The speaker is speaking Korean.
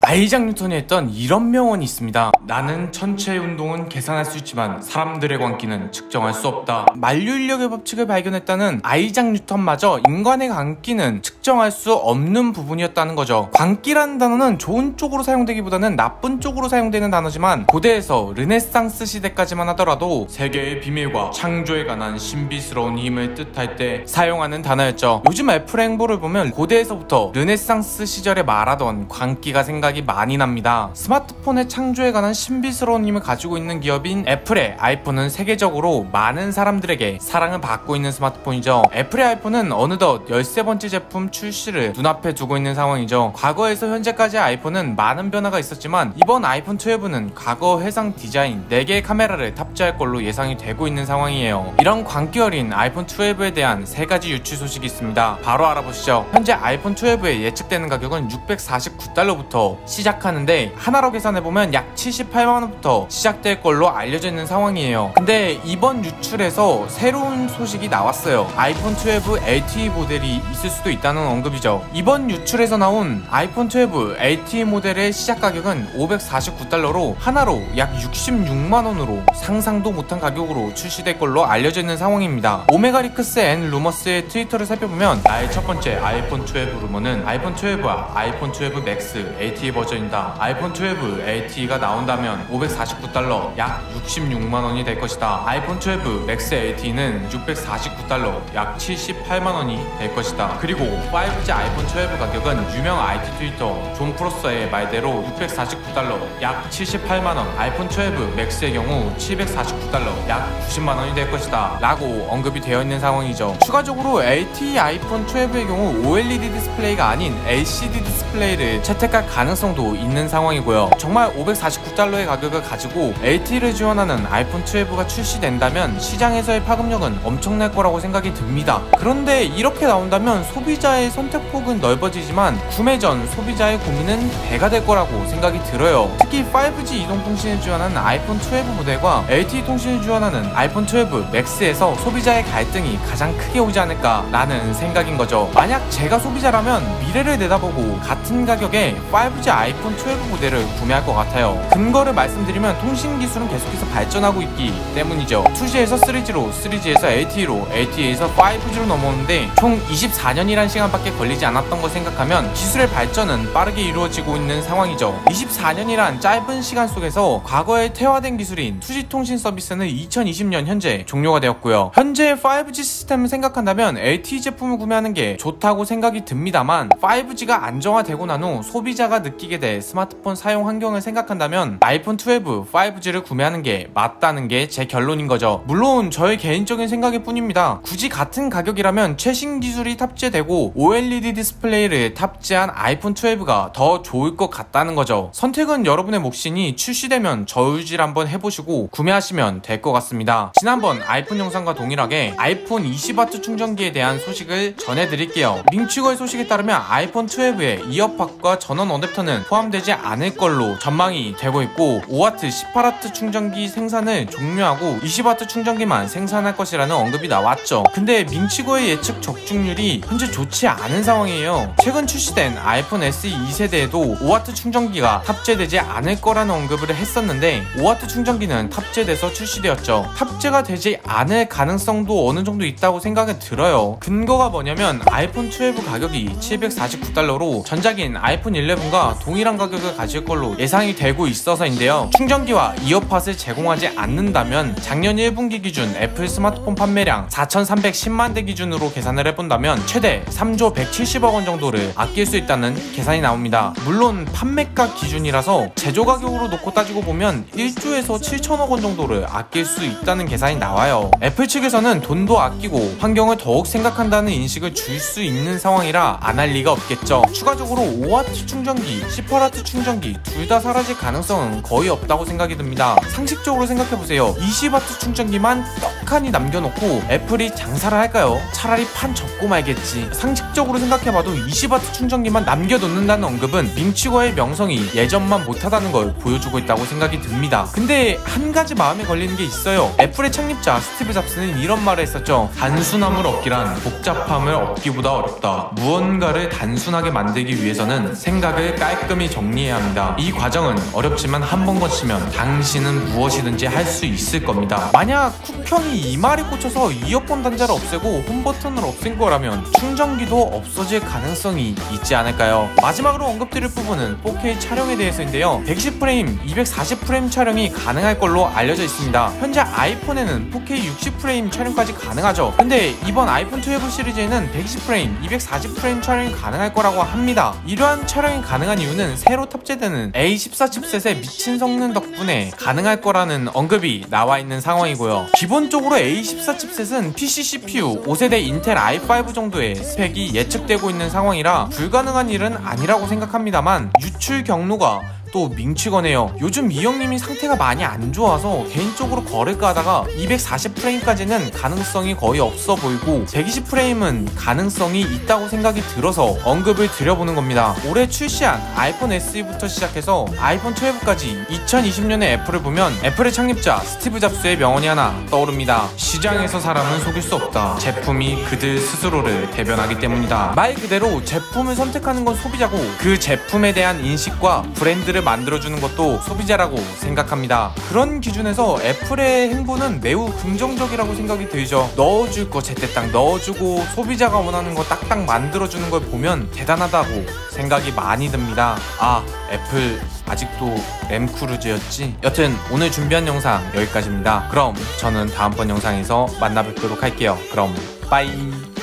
아이작 뉴턴이 했던 이런 명언이 있습니다. 나는 천체의 운동은 계산할 수 있지만 사람들의 광기는 측정할 수 없다. 만류인력의 법칙을 발견했다는 아이작 뉴턴마저 인간의 광기는 측정할 수 없는 부분이었다는 거죠. 광기라는 단어는 좋은 쪽으로 사용되기보다는 나쁜 쪽으로 사용되는 단어지만 고대에서 르네상스 시대까지만 하더라도 세계의 비밀과 창조에 관한 신비스러운 힘을 뜻할 때 사용하는 단어였죠. 요즘 애플 행보를 보면 고대에서부터 르네상스 시절에 말하던 광기가 생각이 많이 납니다. 스마트폰의 창조에 관한 신비스러운 힘을 가지고 있는 기업인 애플의 아이폰은 세계적으로 많은 사람들에게 사랑을 받고 있는 스마트폰이죠. 애플의 아이폰은 어느덧 13번째 제품 출시를 눈앞에 두고 있는 상황이죠. 과거에서 현재까지의 아이폰은 많은 변화가 있었지만 이번 아이폰 12는 과거 해상 디자인 4개의 카메라를 탑재할 걸로 예상이 되고 있는 상황이에요. 이런 광기 어린 아이폰 12에 대한 3가지 유출 소식이 있습니다. 바로 알아보시죠. 현재 아이폰 12의 예측되는 가격은 $649부터 시작하는데 하나로 계산해보면 약 78만원부터 시작될 걸로 알려져 있는 상황이에요. 근데 이번 유출에서 새로운 소식이 나왔어요. 아이폰 12 LTE 모델이 있을 수도 있다는 언급이죠. 이번 유출에서 나온 아이폰 12 LTE 모델의 시작 가격은 $549로 하나로 약 66만원으로 상상도 못한 가격으로 출시될 걸로 알려져 있는 상황입니다. 오메가리크스 앤 루머스의 트위터를 살펴보면 나의 첫 번째 아이폰 12 루머는 아이폰 12와 아이폰 12 맥스 LTE 버전이다. 아이폰 12 LTE가 나온다면 $549, 약 66만원이 될 것이다. 아이폰 12 맥스 LTE는 $649, 약 78만원이 될 것이다. 그리고 5G 아이폰 12 가격은 유명 IT 트위터 존 프로서의 말대로 $649, 약 78만원, 아이폰 12 맥스의 경우 $749, 약 90만원이 될 것이다 라고 언급이 되어 있는 상황이죠. 추가적으로 LTE 아이폰 12의 경우 OLED 디스플레이가 아닌 LCD 디스플레이를 채택할 가능성도 있는 상황이고요. 정말 $549의 가격을 가지고 LTE를 지원하는 아이폰 12가 출시된다면 시장에서의 파급력은 엄청날 거라고 생각이 듭니다. 그런데 이렇게 나온다면 소비자의 선택폭은 넓어지지만 구매 전 소비자의 고민은 배가 될 거라고 생각이 들어요. 특히 5G 이동통신을 지원하는 아이폰 12 모델과 LTE 통신을 지원하는 아이폰 12 맥스에서 소비자의 갈등이 가장 크게 오지 않을까 라는 생각인 거죠. 만약 제가 소비자라면 미래를 내다보고 같은 가격에 5G 아이폰 12 모델을 구매할 것 같아요. 근거를 말씀드리면 통신 기술은 계속해서 발전하고 있기 때문이죠. 2G에서 3G로, 3G에서 LTE로, LTE에서 5G로 넘어오는데 총 24년이란 시간밖에 걸리지 않았던 걸 생각하면 기술의 발전은 빠르게 이루어지고 있는 상황이죠. 24년이란 짧은 시간 속에서 과거에 퇴화된 기술인 2G 통신 서비스는 2020년 현재 종료가 되었고요. 현재 5G 시스템을 생각한다면 LTE 제품을 구매하는 게 좋다고 생각이 듭니다만 5G가 안정화되고 난 후 소비자가 느끼게 될 스마트폰 사용 환경을 생각한다면 아이폰 12 5G를 구매하는 게 맞다는 게 제 결론인 거죠. 물론 저의 개인적인 생각일 뿐입니다. 굳이 같은 가격이라면 최신 기술이 탑재되고 OLED 디스플레이를 탑재한 아이폰 12가 더 좋을 것 같다는 거죠. 선택은 여러분의 몫이니 출시되면 저울질 한번 해보시고 구매하시면 될 것 같습니다. 지난번 아이폰 영상과 동일하게 아이폰 20W 충전기에 대한 소식을 전해드릴게요. 링치거의 소식에 따르면 아이폰 12에 이어팟과 전원 어댑터는 포함되지 않을 걸로 전망이 되고 있고 5W 18W 충전기 생산을 종료하고 20W 충전기만 생산할 것이라는 언급이 나왔죠. 근데 밍치고의 예측 적중률이 현재 좋지 않은 상황이에요. 최근 출시된 아이폰 SE 2세대에도 5W 충전기가 탑재되지 않을 거라는 언급을 했었는데 5W 충전기는 탑재돼서 출시되었죠. 탑재가 되지 않을 가능성도 어느 정도 있다고 생각이 들어요. 근거가 뭐냐면 아이폰 12 가격이 $749로 전작인 아이폰 11과 동일한 가격을 가질 걸로 예상이 되고 있어서인데요. 충전기와 이어팟을 제공하지 않는다면 작년 1분기 기준 애플 스마트폰 판매량 4,310만 대 기준으로 계산을 해본다면 최대 3조 170억 원 정도를 아낄 수 있다는 계산이 나옵니다. 물론 판매가 기준이라서 제조 가격으로 놓고 따지고 보면 1조에서 7천억 원 정도를 아낄 수 있다는 계산이 나와요. 애플 측에서는 돈도 아끼고 환경을 더욱 생각한다는 인식을 줄 수 있는 상황이라 안 할 리가 없겠죠. 추가적으로 5W 충전기, 18W 충전기 둘 다 사라질 가능성은 거의 없다고 생각이 듭니다. 상식적으로 생각해보세요. 20W 충전기만 한 칸이 남겨놓고 애플이 장사를 할까요? 차라리 판 접고 말겠지. 상식적으로 생각해봐도 20W 충전기만 남겨놓는다는 언급은 밍치거의 명성이 예전만 못하다는 걸 보여주고 있다고 생각이 듭니다. 근데 한 가지 마음에 걸리는 게 있어요. 애플의 창립자 스티브 잡스는 이런 말을 했었죠. 단순함을 얻기란 복잡함을 얻기보다 어렵다. 무언가를 단순하게 만들기 위해서는 생각을 깔끔히 정리해야 합니다. 이 과정은 어렵지만 한 번 거치면 당신은 무엇이든지 할 수 있을 겁니다. 만약 쿡형이 이 말에 꽂혀서 이어폰 단자를 없애고 홈 버튼을 없앤 거라면 충전기도 없어질 가능성이 있지 않을까요? 마지막으로 언급드릴 부분은 4K 촬영에 대해서인데요. 110프레임, 240프레임 촬영이 가능할 걸로 알려져 있습니다. 현재 아이폰에는 4K 60프레임 촬영까지 가능하죠. 근데 이번 아이폰 12 시리즈에는 120프레임, 240프레임 촬영이 가능할 거라고 합니다. 이러한 촬영이 가능한 이유는 새로 탑재되는 A14 칩셋의 미친 성능 덕분에 가능할 거라는 언급이 나와 있는 상황이고요. 기본적으로 A14 칩셋은 PC CPU 5세대 인텔 i5 정도의 스펙이 예측되고 있는 상황이라 불가능한 일은 아니라고 생각합니다만 유출 경로가 또 밍치거네요. 요즘 이 형님이 상태가 많이 안 좋아서 개인적으로 걸을까 하다가 240프레임까지는 가능성이 거의 없어 보이고 120프레임은 가능성이 있다고 생각이 들어서 언급을 드려보는 겁니다. 올해 출시한 아이폰 SE부터 시작해서 아이폰 12까지 2020년의 애플을 보면 애플의 창립자 스티브 잡스의 명언이 하나 떠오릅니다. 시장에서 사람은 속일 수 없다. 제품이 그들 스스로를 대변하기 때문이다. 말 그대로 제품을 선택하는 건 소비자고 그 제품에 대한 인식과 브랜드를 만들어주는 것도 소비자라고 생각합니다. 그런 기준에서 애플의 행보는 매우 긍정적이라고 생각이 들죠. 넣어줄 거 제때 딱 넣어주고 소비자가 원하는 거 딱딱 만들어주는 걸 보면 대단하다고 생각이 많이 듭니다. 아, 애플 아직도 램크루즈였지? 여튼 오늘 준비한 영상 여기까지입니다. 그럼 저는 다음번 영상에서 만나 뵙도록 할게요. 그럼 빠이.